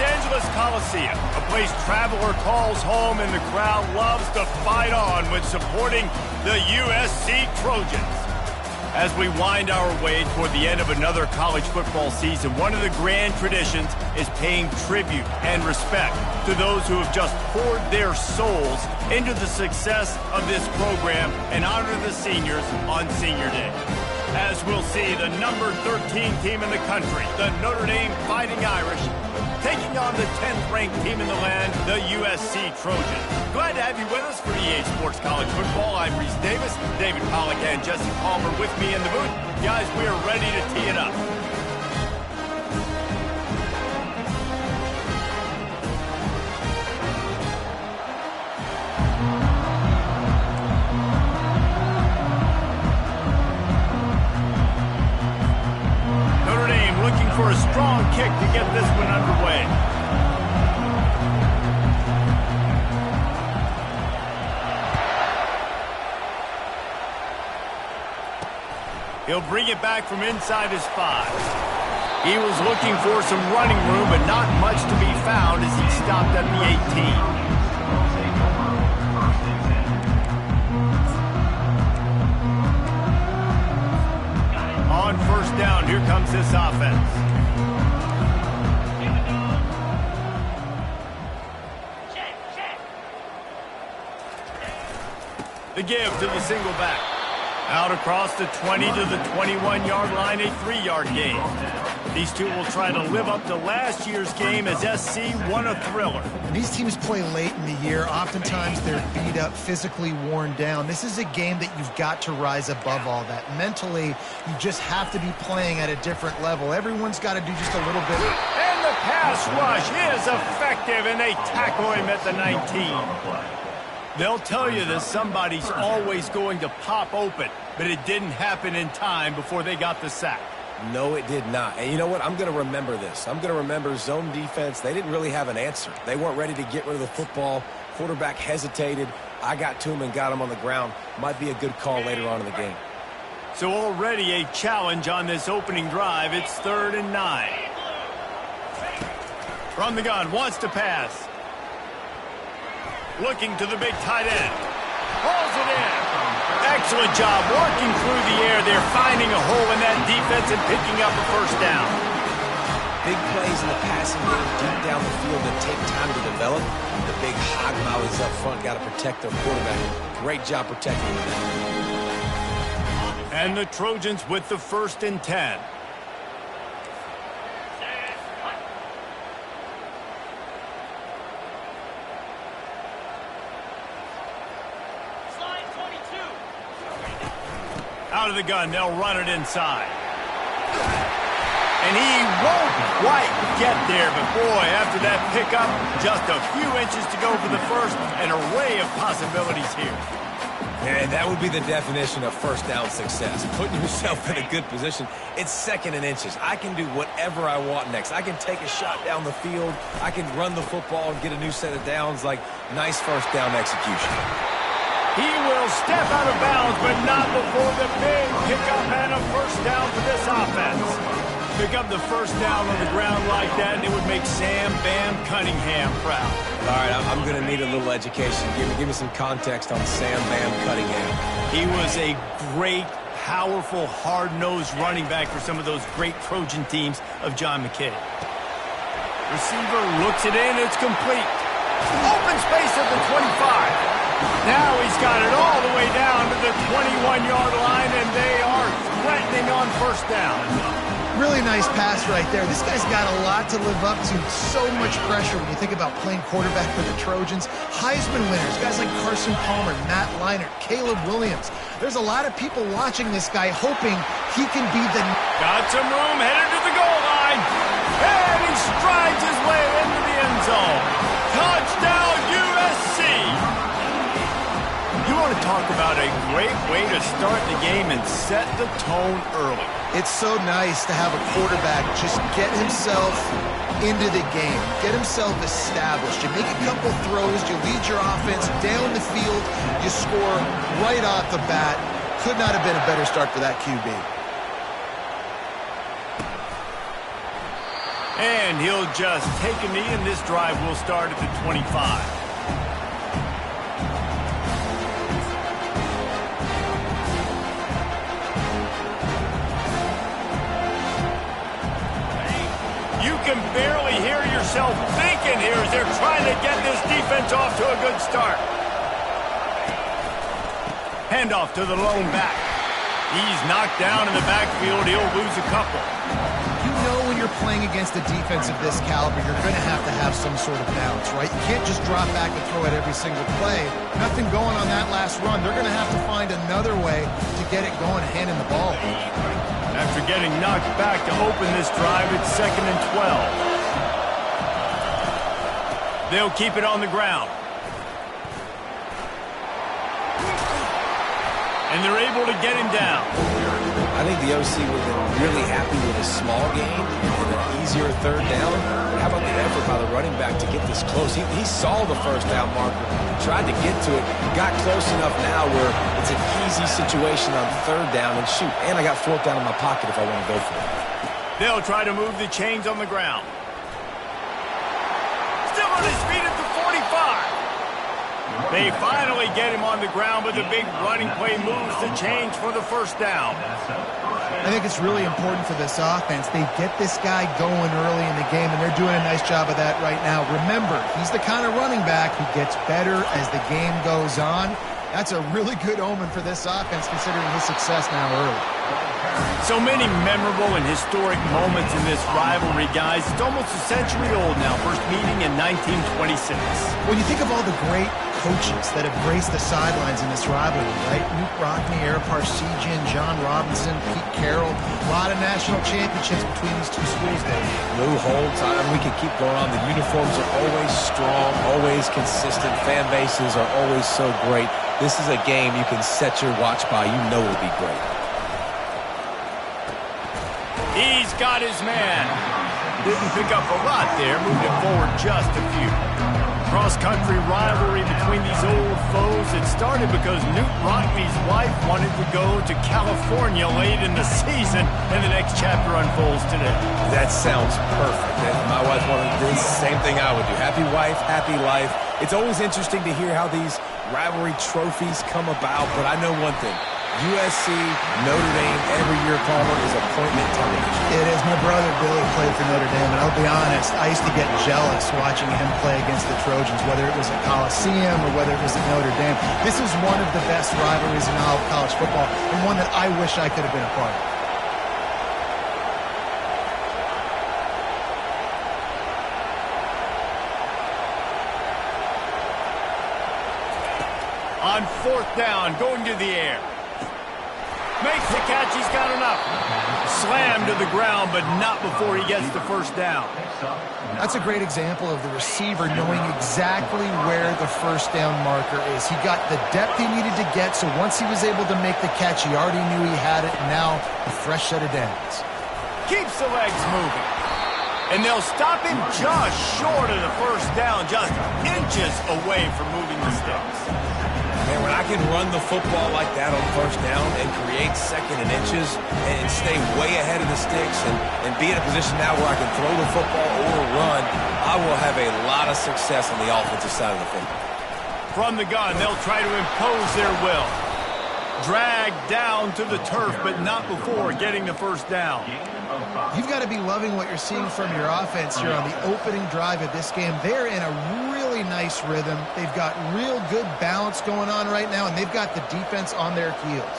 Angeles Coliseum, a place traveler calls home and the crowd loves to fight on when supporting the USC Trojans. As we wind our way toward the end of another college football season, one of the grand traditions is paying tribute and respect to those who have just poured their souls into the success of this program and honor the seniors on Senior Day. As we'll see, the number 13 team in the country, the Notre Dame Fighting Irish, taking on the 10th-ranked team in the land, the USC Trojans. Glad to have you with us for EA Sports College Football. I'm Reese Davis, David Pollack, and Jesse Palmer with me in the booth. Guys, we are ready to tee it up. For a strong kick to get this one underway. He'll bring it back from inside his 5. He was looking for some running room, but not much to be found as he stopped at the 18. On first down, here comes this offense. The give to the single back. Out across the 20 to the 21-yard line, a 3-yard gain. These two will try to live up to last year's game as SC won a thriller. When these teams play late in the year, oftentimes they're beat up, physically worn down. This is a game that you've got to rise above all that. Mentally, you just have to be playing at a different level. Everyone's got to do just a little bit. And the pass rush is effective, and they tackle him at the 19. They'll tell you that somebody's always going to pop open, but it didn't happen in time before they got the sack. No, it did not. And you know what? I'm going to remember this. I'm going to remember zone defense. They didn't really have an answer. They weren't ready to get rid of the football. Quarterback hesitated. I got to him and got him on the ground. Might be a good call later on in the game. So already a challenge on this opening drive. It's 3rd and 9. From the gun, wants to pass. Looking to the big tight end. Pulls it in. Excellent job working through the air. They're finding a hole in that defense and picking up a first down. Big plays in the passing game deep down the field that take time to develop. The big hog mollies up front got to protect their quarterback. Great job protecting him. And the Trojans with the 1st and 10. Out of the gun, they'll run it inside. And he won't quite get there, but boy, after that pickup, just a few inches to go for the first, an array of possibilities here. And that would be the definition of first down success. Putting yourself in a good position. It's 2nd and inches. I can do whatever I want next. I can take a shot down the field. I can run the football and get a new set of downs. Like, nice first down execution. He will step out of bounds, but not before the big pickup and a first down for this offense. Pick up the first down on the ground like that, and it would make Sam Bam Cunningham proud. All right, I'm going to need a little education. Give me some context on Sam Bam Cunningham. He was a great, powerful, hard-nosed running back for some of those great Trojan teams of John McKay. Receiver looks it in, it's complete. Open space at the 25. Now he's got it all the way down to the 21-yard line, and they are threatening on first down. Really nice pass right there. This guy's got a lot to live up to. So much pressure when you think about playing quarterback for the Trojans. Heisman winners, guys like Carson Palmer, Matt Leinart, Caleb Williams. There's a lot of people watching this guy hoping he can be the... Got some room, headed to the goal line. And he strides his way into the end zone. Touchdown, USC. You want to talk about a great way to start the game and set the tone early. It's so nice to have a quarterback just get himself into the game, get himself established. You make a couple throws, you lead your offense down the field, you score right off the bat. Could not have been a better start for that QB. And he'll just take a knee, and this drive will start at the 25. You can barely hear yourself thinking here as they're trying to get this defense off to a good start. Handoff to the lone back. He's knocked down in the backfield. He'll lose a couple. You know when you're playing against a defense of this caliber, you're going to have some sort of balance, right? You can't just drop back and throw it every single play. Nothing going on that last run. They're going to have to find another way to get it going, handing the ball. After getting knocked back to open this drive, it's 2nd and 12. They'll keep it on the ground. And they're able to get him down. I think the OC would have been really happy with a small gain and an easier 3rd down. But how about the effort by the running back to get this close? He saw the 1st down marker, tried to get to it, got close enough now where it's an easy situation on 3rd down and shoot. And I got 4th down in my pocket if I want to go for it. They'll try to move the chains on the ground. Still on his feet at the 45. They finally get him on the ground, but the big running play moves the chains for the 1st down. I think it's really important for this offense. They get this guy going early in the game, and they're doing a nice job of that right now. Remember, he's the kind of running back who gets better as the game goes on. That's a really good omen for this offense, considering his success now early. So many memorable and historic moments in this rivalry, guys. It's almost a century old now. First meeting in 1926. When you think of all the great coaches that have graced the sidelines in this rivalry, right? Newt Rockne, Ara Parseghian, John Robinson, Pete Carroll. A lot of national championships between these two schools, Dave. Lou Holtz, we can keep going on. The uniforms are always strong, always consistent. Fan bases are always so great. This is a game you can set your watch by. You know it'll be great. He's got his man. Didn't pick up a lot there. Moved it forward just a few. Cross-country rivalry between these old foes. It started because Newt Rockne's wife wanted to go to California late in the season, and the next chapter unfolds today. That sounds perfect. My wife wanted to do the same thing I would do. Happy wife, happy life. It's always interesting to hear how these rivalry trophies come about, but I know one thing. USC, Notre Dame, every year, Palmer, is appointment television. It is. My brother Billy played for Notre Dame, and I'll be honest, I used to get jealous watching him play against the Trojans, whether it was at Coliseum or whether it was at Notre Dame. This is one of the best rivalries in all of college football, and one that I wish I could have been a part of. On 4th down, going to the air. Makes the catch, he's got enough. Slammed to the ground, but not before he gets the 1st down. That's a great example of the receiver knowing exactly where the 1st down marker is. He got the depth he needed to get, so once he was able to make the catch, he already knew he had it, and now a fresh set of downs. Keeps the legs moving. And they'll stop him just short of the 1st down, just inches away from moving the sticks. Man, when I can run the football like that on 1st down and create 2nd and inches and stay way ahead of the sticks and be in a position now where I can throw the football or run, I will have a lot of success on the offensive side of the football. From the gun, they'll try to impose their will. Dragged down to the turf, but not before getting the 1st down. You've got to be loving what you're seeing from your offense here on the opening drive of this game. They're in a really nice rhythm. They've got real good balance going on right now, and they've got the defense on their heels.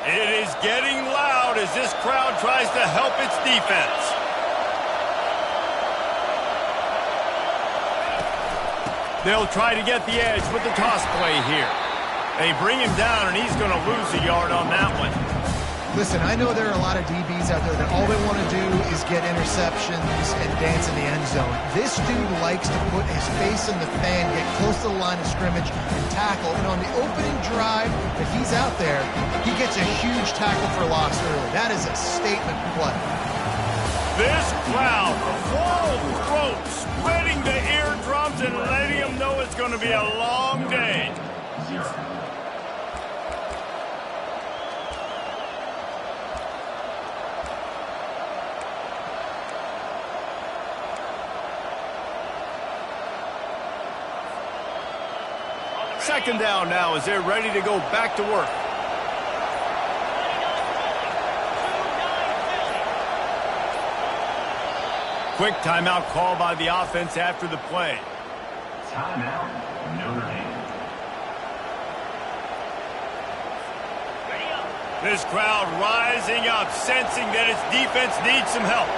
It is getting loud as this crowd tries to help its defense. They'll try to get the edge with the toss play here. They bring him down, and he's going to lose a yard on that one. Listen, I know there are a lot of DBs out there that all they want to do is get interceptions and dance in the end zone. This dude likes to put his face in the fan, get close to the line of scrimmage, and tackle. And on the opening drive, if he's out there, he gets a huge tackle for loss early. That is a statement play. This crowd, full throat, spreading the eardrums and letting them know it's going to be a long day. Second down now as they're ready to go back to work. Quick timeout call by the offense after the play. Timeout, Notre Dame. This crowd rising up, sensing that its defense needs some help.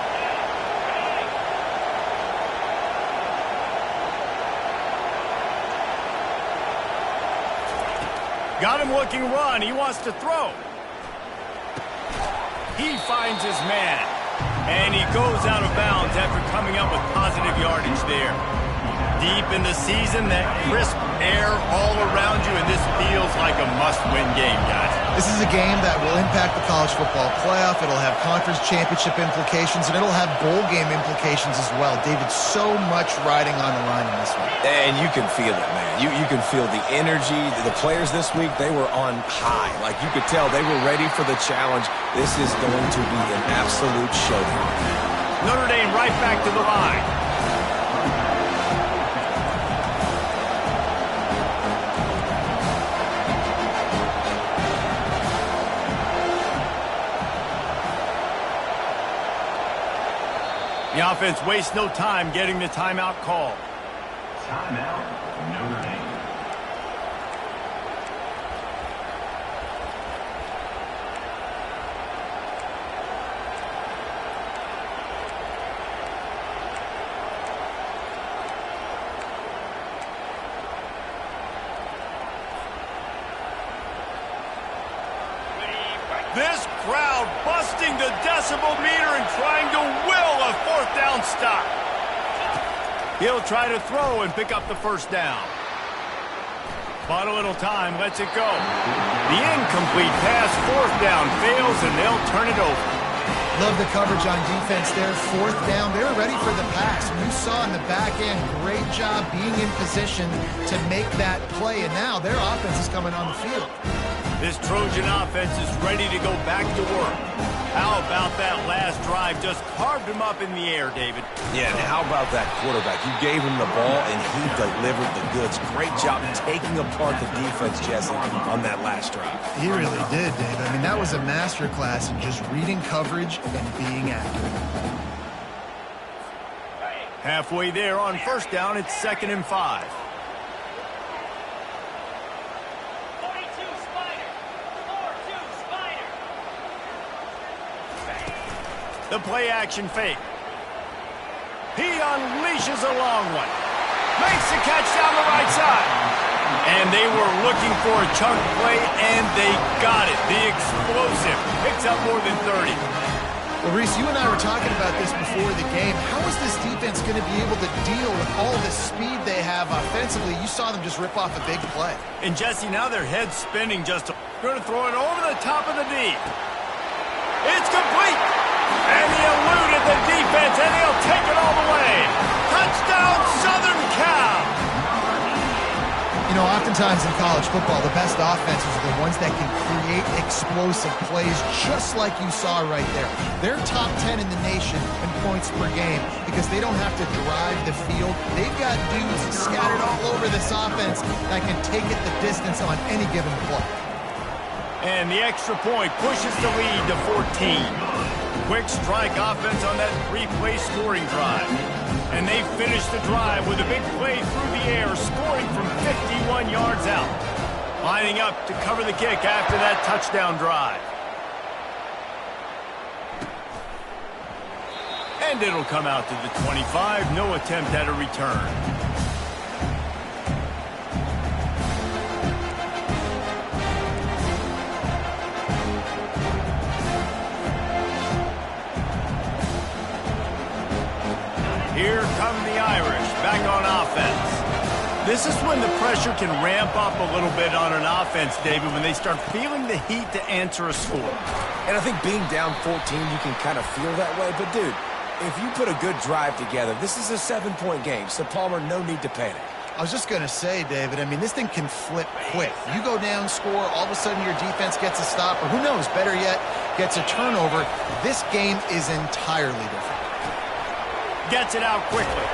Got him looking run. He wants to throw. He finds his man. And he goes out of bounds after coming up with positive yardage there. Deep in the season, that crisp air all around you, and this feels like a must-win game, guys. This is a game that will impact the college football playoff. It'll have conference championship implications, and it'll have bowl game implications as well. David, so much riding on the line in this one. And you can feel it, man. You can feel the energy. The players this week, they were on high. Like, you could tell they were ready for the challenge. This is going to be an absolute showdown. Notre Dame right back to the line. The offense wastes no time getting the timeout call. Timeout, Notre Dame. This crowd busting the decibel meter and trying to will a fourth down stop. He'll try to throw and pick up the first down. But a little time, lets it go. The incomplete pass, fourth down, fails, and they'll turn it over. Love the coverage on defense there. Fourth down, they were ready for the pass. You saw in the back end, great job being in position to make that play, and now their offense is coming on the field. This Trojan offense is ready to go back to work. How about that last drive? Just carved him up in the air, David. Yeah, and how about that quarterback? You gave him the ball, and he delivered the goods. Great job taking apart the defense, Jesse, on that last drive. He really did, David. I mean, that was a masterclass in just reading coverage and being accurate. Halfway there on first down, it's 2nd and 5. The play-action fake. He unleashes a long one. Makes the catch down the right side. And they were looking for a chunk play, and they got it. The explosive picks up more than 30. Well, Reese, you and I were talking about this before the game. How is this defense going to be able to deal with all the speed they have offensively? You saw them just rip off a big play. And, Jesse, now their head's spinning just going to throw it over the top of the knee. It's complete. And he eluded the defense, and he'll take it all the way. Touchdown, Southern Cal! You know, oftentimes in college football, the best offenses are the ones that can create explosive plays, just like you saw right there. They're top 10 in the nation in points per game because they don't have to drive the field. They've got dudes scattered all over this offense that can take it the distance on any given play. And the extra point pushes the lead to 14. Quick strike offense on that 3-play scoring drive. And they finish the drive with a big play through the air, scoring from 51 yards out. Lining up to cover the kick after that touchdown drive. And it'll come out to the 25. No attempt at a return. Here come the Irish, back on offense. This is when the pressure can ramp up a little bit on an offense, David, when they start feeling the heat to answer a score. And I think being down 14, you can kind of feel that way. But, dude, if you put a good drive together, this is a 7-point game. So, Palmer, no need to panic. I was just going to say, David, I mean, this thing can flip quick. You go down, score, all of a sudden your defense gets a stop, or who knows, better yet, gets a turnover. This game is entirely different. Gets it out quickly.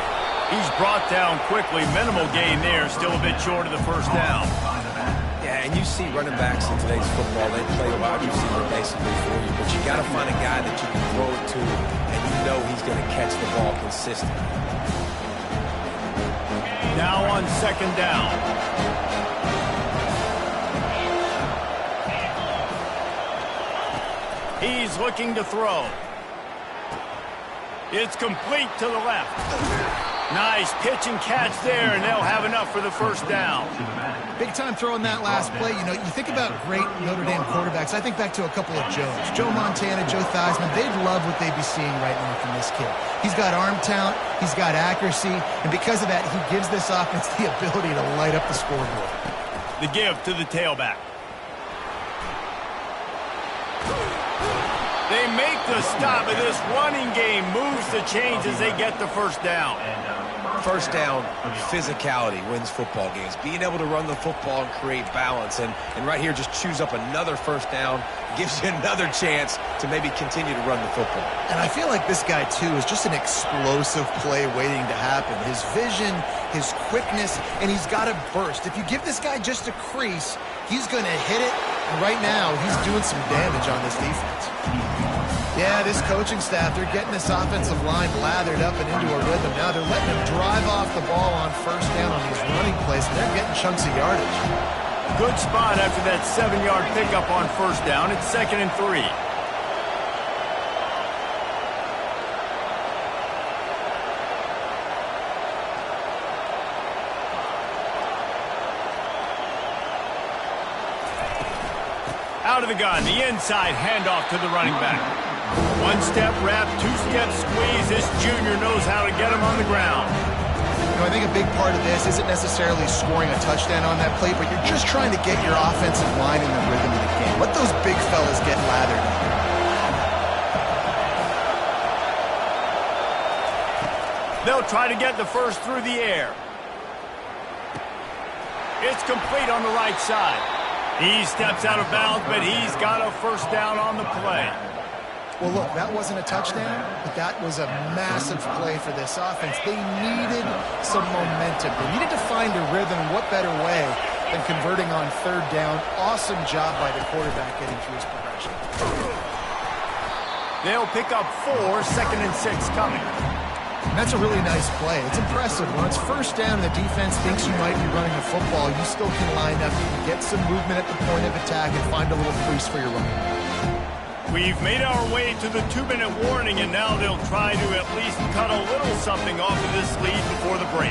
He's brought down quickly. Minimal gain there. Still a bit short of the first down. Yeah, and you see running backs in today's football, they play a wide receiver basically for you, but you got to find a guy that you can throw it to, and you know he's going to catch the ball consistently. Now on second down. He's looking to throw. It's complete to the left. Nice pitch and catch there, and they'll have enough for the first down. Big time throw in that last play. You know, you think about great Notre Dame quarterbacks. I think back to a couple of Joes. Joe Montana, Joe Theismann. They'd love what they'd be seeing right now from this kid. He's got arm talent. He's got accuracy. And because of that, he gives this offense the ability to light up the scoreboard. The give to the tailback. They make the stop, and this running game moves the chains as they get the first down. First down, physicality wins football games. Being able to run the football and create balance. And right here, just choose up another first down. Gives you another chance to maybe continue to run the football. And I feel like this guy, too, is just an explosive play waiting to happen. His vision, his quickness, and he's got a burst. If you give this guy just a crease, he's going to hit it. And right now, he's doing some damage on this defense. Yeah, this coaching staff, they're getting this offensive line lathered up and into a rhythm. Now they're letting him drive off the ball on first down on these running plays, and they're getting chunks of yardage. Good spot after that 7-yard pickup on first down. It's 2nd and 3. Out of the gun, the inside handoff to the running back. One-step wrap, two-step squeeze. This junior knows how to get him on the ground. You know, I think a big part of this isn't necessarily scoring a touchdown on that play, but you're just trying to get your offensive line in the rhythm of the game. Let those big fellas get lathered up. They'll try to get the first through the air. It's complete on the right side. He steps out of bounds, but he's got a first down on the play. Well, look, that wasn't a touchdown, but that was a massive play for this offense. They needed some momentum. They needed to find a rhythm, and what better way than converting on third down. Awesome job by the quarterback getting through his progression. They'll pick up 4, 2nd and 6 coming. And that's a really nice play. It's impressive. When it's first down and the defense thinks you might be running the football, you still can line up, you can get some movement at the point of attack and find a little crease for your running. We've made our way to the 2-minute warning, and now they'll try to at least cut a little something off of this lead before the break.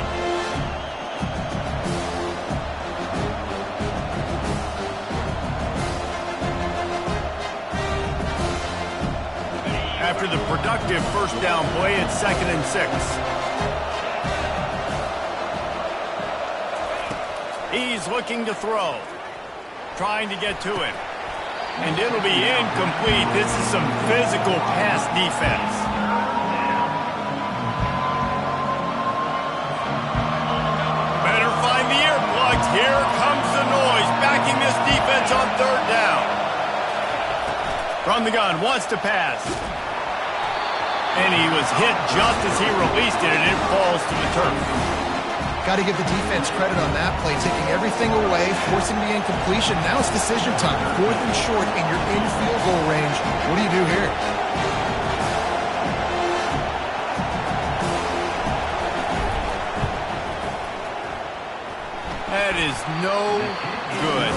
After the productive first down play, it's 2nd and 6. He's looking to throw, trying to get to it. And it'll be incomplete. This is some physical pass defense. Better find the earplugs. Here comes the noise, backing this defense on third down. From the gun, wants to pass. And he was hit just as he released it, and it falls to the turf. Got to give the defense credit on that play, taking everything away, forcing the incompletion. Now it's decision time. 4th and short, and you're in field goal range. What do you do here? That is no good.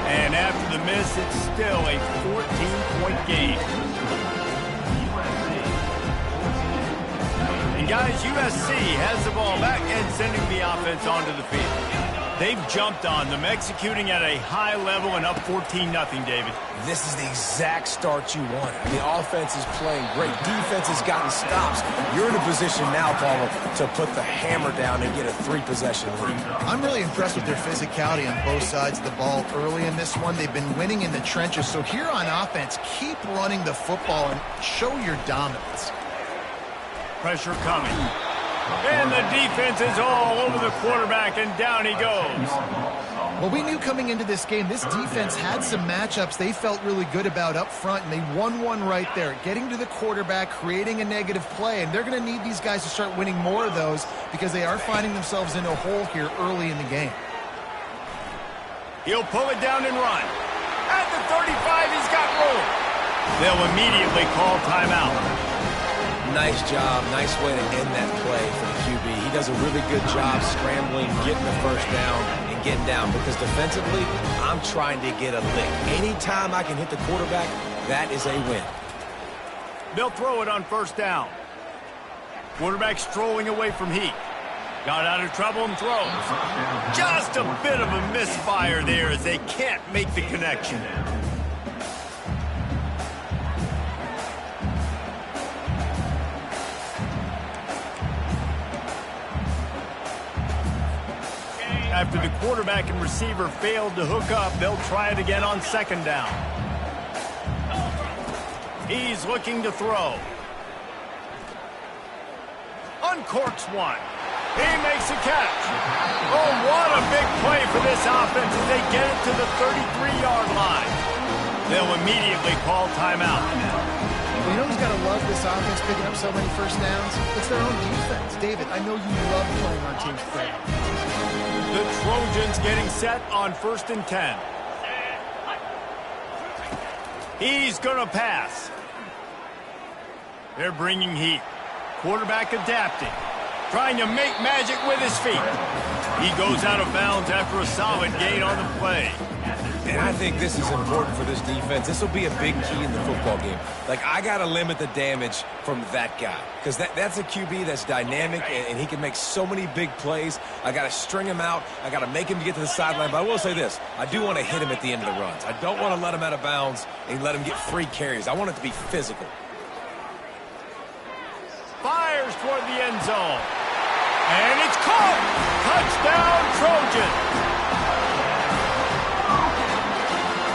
And after the miss, it's still a 14-point game. Guys, USC has the ball back and sending the offense onto the field. They've jumped on them, executing at a high level and up 14-0, David. This is the exact start you want. The offense is playing great. Defense has gotten stops. You're in a position now, Paul, to put the hammer down and get a 3-possession lead. I'm really impressed with their physicality on both sides of the ball early in this one. They've been winning in the trenches. So here on offense, keep running the football and show your dominance. Pressure coming. And the defense is all over the quarterback, and down he goes. Well, we knew coming into this game, this defense had some matchups they felt really good about up front, and they won one right there, getting to the quarterback, creating a negative play, and they're going to need these guys to start winning more of those because they are finding themselves in a hole here early in the game. He'll pull it down and run. At the 35, he's got room. They'll immediately call timeout. Nice job. Nice way to end that play for the QB. He does a really good job scrambling, getting the first down, and getting down. Because defensively, I'm trying to get a lick. Anytime I can hit the quarterback, that is a win. They'll throw it on first down. Quarterback strolling away from Heat. Got out of trouble and throws. Just a bit of a misfire there as they can't make the connection. After the quarterback and receiver failed to hook up, they'll try it again on second down. He's looking to throw. Uncorks one. He makes a catch. Oh, what a big play for this offense as they get it to the 33-yard line. They'll immediately call timeout. You know who's got to love this offense picking up so many first downs? It's their own defense. David, I know you love playing on teams with great offenses. The Trojans getting set on 1st and 10. He's going to pass. They're bringing heat. Quarterback adapting. Trying to make magic with his feet. He goes out of bounds after a solid gain on the play. And I think this is important for this defense. This will be a big key in the football game. Like, I got to limit the damage from that guy. Because that's a QB that's dynamic, and he can make so many big plays. I got to string him out. I got to make him get to the sideline. But I will say this. I do want to hit him at the end of the runs. I don't want to let him out of bounds and let him get free carries. I want it to be physical. Fires toward the end zone. And it's caught! Touchdown, Trojans!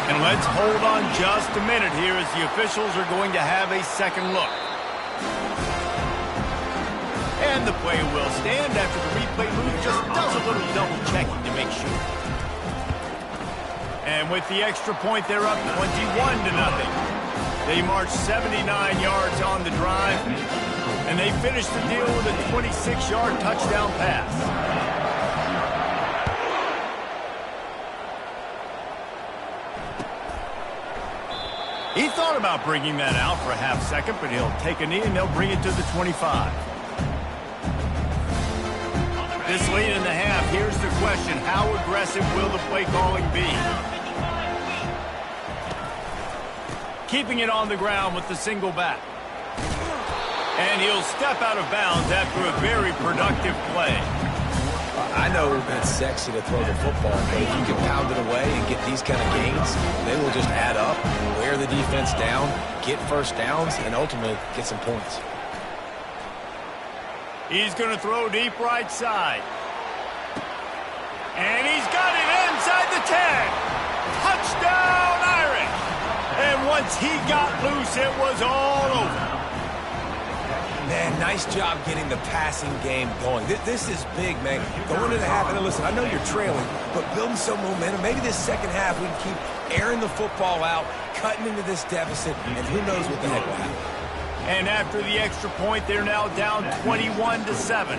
And let's hold on just a minute here as the officials are going to have a second look. And the play will stand after the replay booth just does a little double checking to make sure. And with the extra point, they're up 21-0. They march 79 yards on the drive. And they finish the deal with a 26-yard touchdown pass. He thought about bringing that out for a half second, but he'll take a knee and they'll bring it to the 25. This late in the half, here's the question. How aggressive will the play calling be? Keeping it on the ground with the single back. And he'll step out of bounds after a very productive play. I know it's sexy to throw the football, but if you can pound it away and get these kind of gains, they will just add up, wear the defense down, get first downs, and ultimately get some points. He's going to throw deep right side. And he's got it inside the 10. Touchdown, Irish! And once he got loose, it was all over. Man, nice job getting the passing game going. This is big, man. Going into the half, and listen, I know you're trailing, but building some momentum. Maybe this second half we can keep airing the football out, cutting into this deficit, and who knows what the heck will happen. And after the extra point, they're now down 21-7.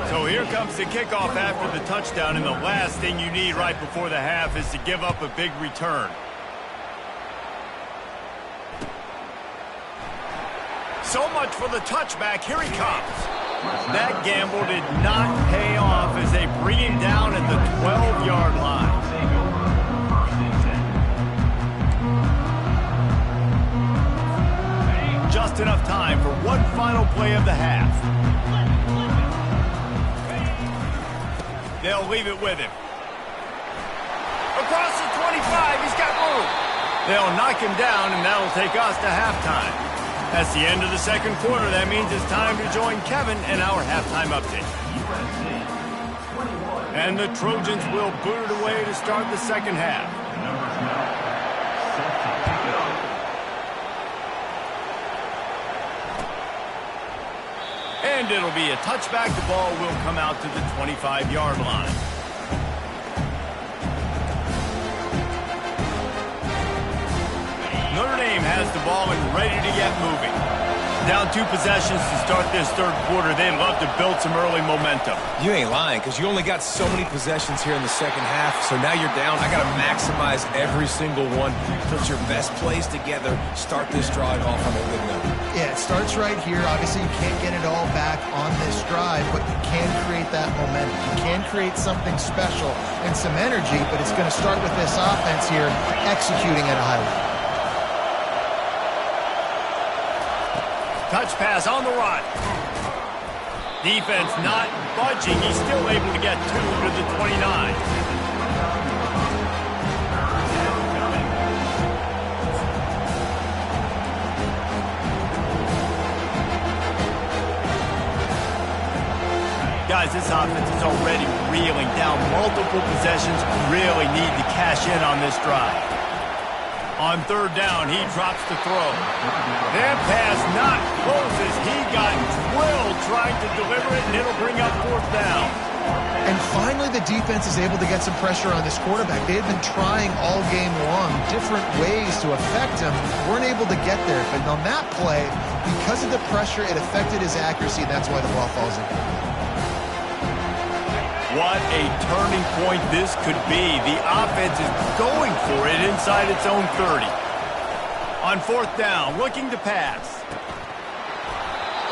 So here comes the kickoff after the touchdown, and the last thing you need right before the half is to give up a big return. So much for the touchback. Here he comes. That gamble did not pay off as they bring him down at the 12-yard line. Just enough time for one final play of the half. They'll leave it with him. Across the 25, he's got room. They'll knock him down, and that'll take us to halftime. That's the end of the second quarter. That means it's time to join Kevin and our halftime update. And the Trojans will boot it away to start the second half. And it'll be a touchback. The ball will come out to the 25-yard line. Notre Dame has the ball and ready to get moving. Down 2 possessions to start this third quarter. They'd love to build some early momentum. You ain't lying, because you only got so many possessions here in the second half, so now you're down. I got to maximize every single one. Put your best plays together. Start this drive off on a good note. Yeah, it starts right here. Obviously, you can't get it all back on this drive, but you can create that momentum. You can create something special and some energy, but it's going to start with this offense here executing at a high level. Touch pass on the run. Defense not budging. He's still able to get 2 to the 29. Guys, this offense is already reeling down multiple possessions. Really need to cash in on this drive. On third down, he drops the throw. That pass not closes. He got drilled trying to deliver it, and it'll bring up 4th down. And finally, the defense is able to get some pressure on this quarterback. They had been trying all game long different ways to affect him. Weren't able to get there. But on that play, because of the pressure, it affected his accuracy, and that's why the ball falls in. What a turning point this could be. The offense is going for it inside its own 30. On 4th down, looking to pass.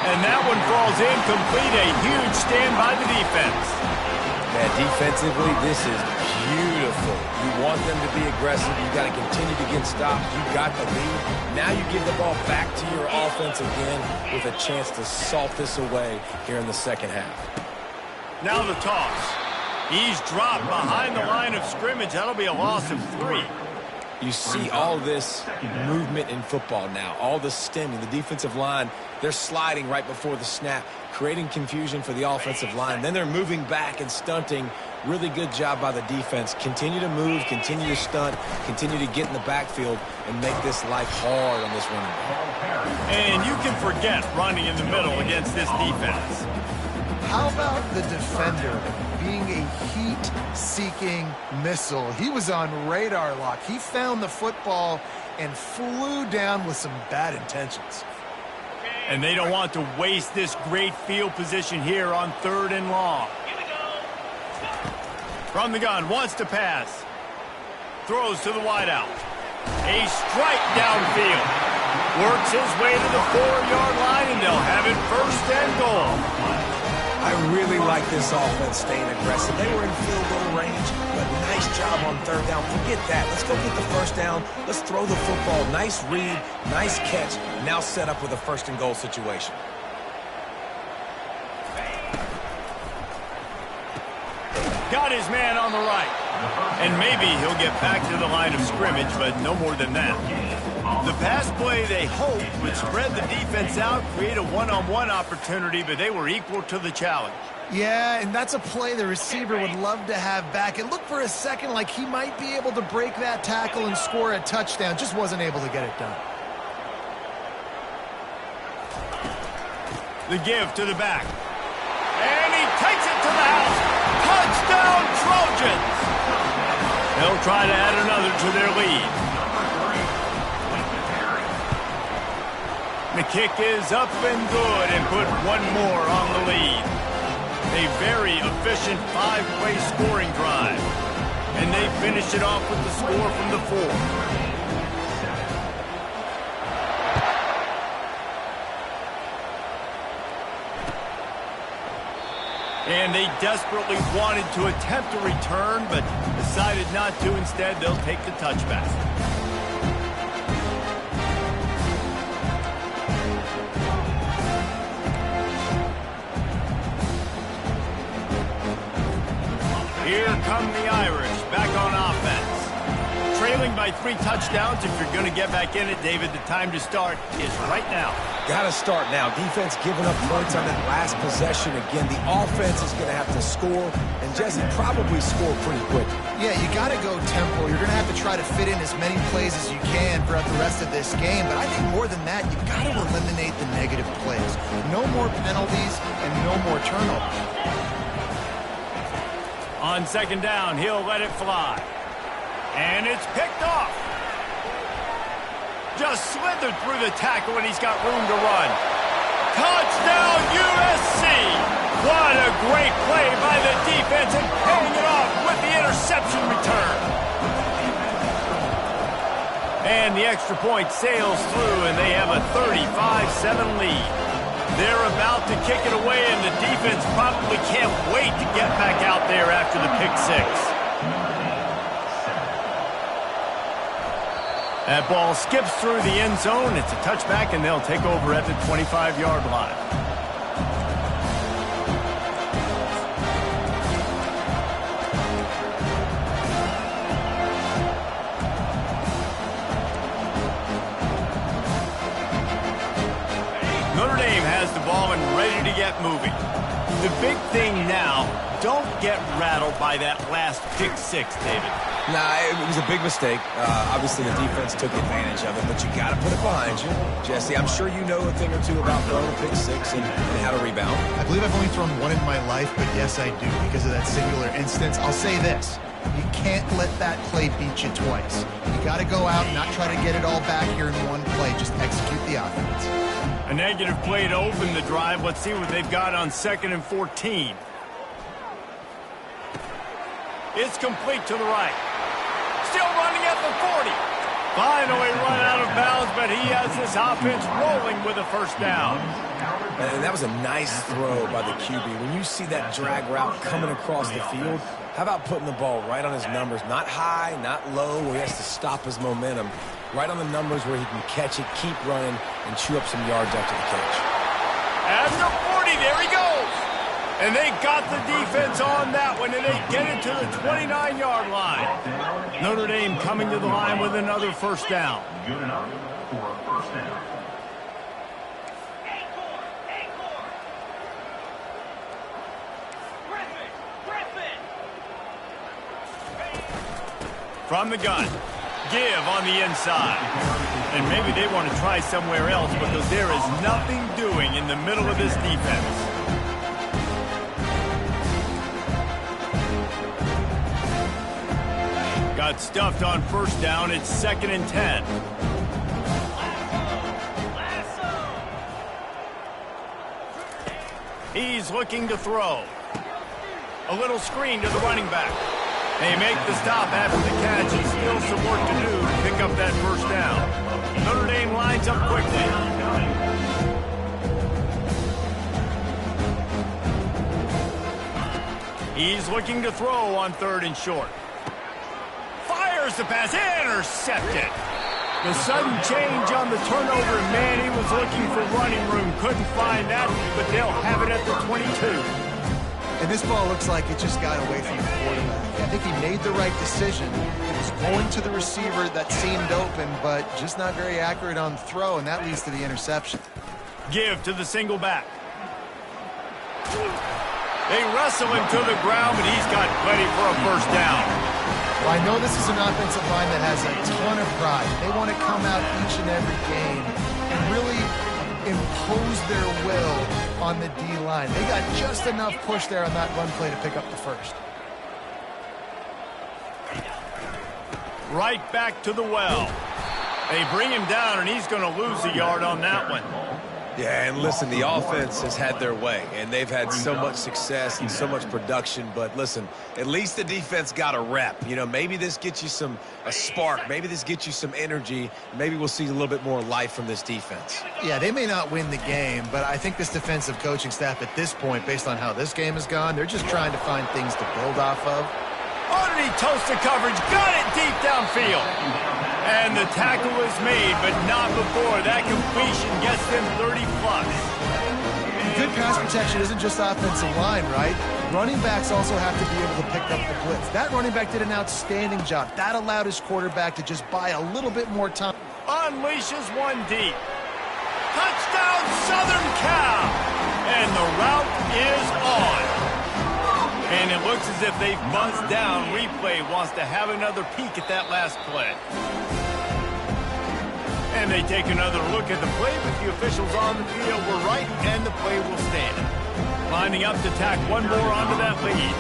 And that one falls incomplete. A huge stand by the defense. Man, defensively, this is beautiful. You want them to be aggressive. You got to continue to get stops. You got the lead. Now you give the ball back to your offense again with a chance to salt this away here in the second half. Now the toss. He's dropped behind the line of scrimmage. That'll be a loss of 3. You see all this movement in football now, all the stemming. The defensive line, they're sliding right before the snap, creating confusion for the offensive line. Then they're moving back and stunting. Really good job by the defense. Continue to move, continue to stunt, continue to get in the backfield and make this life hard on this running back. And you can forget running in the middle against this defense. How about the defender being a heat-seeking missile? He was on radar lock. He found the football and flew down with some bad intentions. And they don't want to waste this great field position here on 3rd and long. From the gun, wants to pass. Throws to the wideout. A strike downfield. Works his way to the 4-yard line, and they'll have it 1st and goal. I really like this offense staying aggressive. They were in field goal range, but nice job on 3rd down. Forget that. Let's go get the 1st down. Let's throw the football. Nice read, nice catch. Now set up with a 1st and goal situation. Got his man on the right. And maybe he'll get back to the line of scrimmage, but no more than that. The pass play, they hoped, would spread the defense out, create a one-on-one opportunity, but they were equal to the challenge. Yeah, and that's a play the receiver would love to have back. It looked for a second like he might be able to break that tackle and score a touchdown. Just wasn't able to get it done. The give to the back. And he takes it to the house. Touchdown, Trojans! They'll try to add another to their lead. The kick is up and good and put one more on the lead. A very efficient 5-play scoring drive. And they finish it off with the score from the 4. And they desperately wanted to attempt a return, but decided not to. Instead, they'll take the touchback. Here come the Irish, back on offense. Trailing by 3 touchdowns. If you're going to get back in it, David, the time to start is right now. Got to start now. Defense giving up points on that last possession. Again, the offense is going to have to score, and Jesse probably score pretty quick. Yeah, you got to go tempo. You're going to have to try to fit in as many plays as you can throughout the rest of this game. But I think more than that, you've got to eliminate the negative plays. No more penalties and no more turnovers. On 2nd down, he'll let it fly. And it's picked off. Just slithered through the tackle, and he's got room to run. Touchdown, USC! What a great play by the defense, and paying it off with the interception return. And the extra point sails through, and they have a 35-7 lead. They're about to kick it away, and the defense probably can't wait to get back out there after the pick six. That ball skips through the end zone. It's a touchback, and they'll take over at the 25-yard line. Notre Dame has the ball and ready to get moving. The big thing now, don't get rattled by that last pick six, David. Nah, it was a big mistake. Obviously, the defense took advantage of it, but you got to put it behind you. Jesse, I'm sure you know a thing or two about throwing a pick six and how to rebound. I believe I've only thrown one in my life, but yes, I do. Because of that singular instance, I'll say this. You can't let that play beat you twice. You got to go out and not try to get it all back here in one play. Just execute the offense. A negative play to open the drive. Let's see what they've got on 2nd and 14. It's complete to the right. Still running at the 40. Finally run out of bounds, but he has this offense rolling with a first down. And that was a nice throw by the QB. When you see that drag route coming across the field, how about putting the ball right on his numbers? Not high, not low, where he has to stop his momentum. Right on the numbers where he can catch it, keep running, and chew up some yards after the catch. At the 40, there he goes. And they got the defense on that one, and they get it to the 29-yard line. Notre Dame coming to the line with another first down. Good enough for a first down. From the gun, give on the inside. And maybe they want to try somewhere else because there is nothing doing in the middle of this defense. Got stuffed on first down. It's 2nd and 10. He's looking to throw. A little screen to the running back. They make the stop after the catch, and still some work to do to pick up that first down. Notre Dame lines up quickly. He's looking to throw on 3rd and short. Fires the pass, intercepted. The sudden change on the turnover, and man, he was looking for running room. Couldn't find that, but they'll have it at the 22. And this ball looks like it just got away from the quarterback. I think he made the right decision. It was going to the receiver that seemed open, but just not very accurate on the throw, and that leads to the interception. Give to the single back. They wrestle him to the ground, but he's got plenty for a first down. Well, I know this is an offensive line that has a ton of pride. They want to come out each and every game and really impose their will on the D-line. They got just enough push there on that run play to pick up the first. Right back to the well. They bring him down, and he's going to lose a yard on that one. Yeah, and listen, the offense has had their way, and they've had so much success and so much production. But listen, at least the defense got a rep. You know, maybe this gets you a spark. Maybe this gets you some energy. Maybe we'll see a little bit more life from this defense. Yeah, they may not win the game, but I think this defensive coaching staff at this point, based on how this game has gone, they're just trying to find things to build off of. Underneath toasted coverage, got it deep downfield. And the tackle is made, but not before that completion gets them 30-plus. Good pass protection isn't just offensive line, right? Running backs also have to be able to pick up the blitz. That running back did an outstanding job. That allowed his quarterback to just buy a little bit more time. Unleashes one deep. Touchdown, Southern Cal! And the route is on. And it looks as if they've buzzed down. Replay wants to have another peek at that last play. And they take another look at the play, but the officials on the field were right, and the play will stand. Lining up to tack one more onto that lead.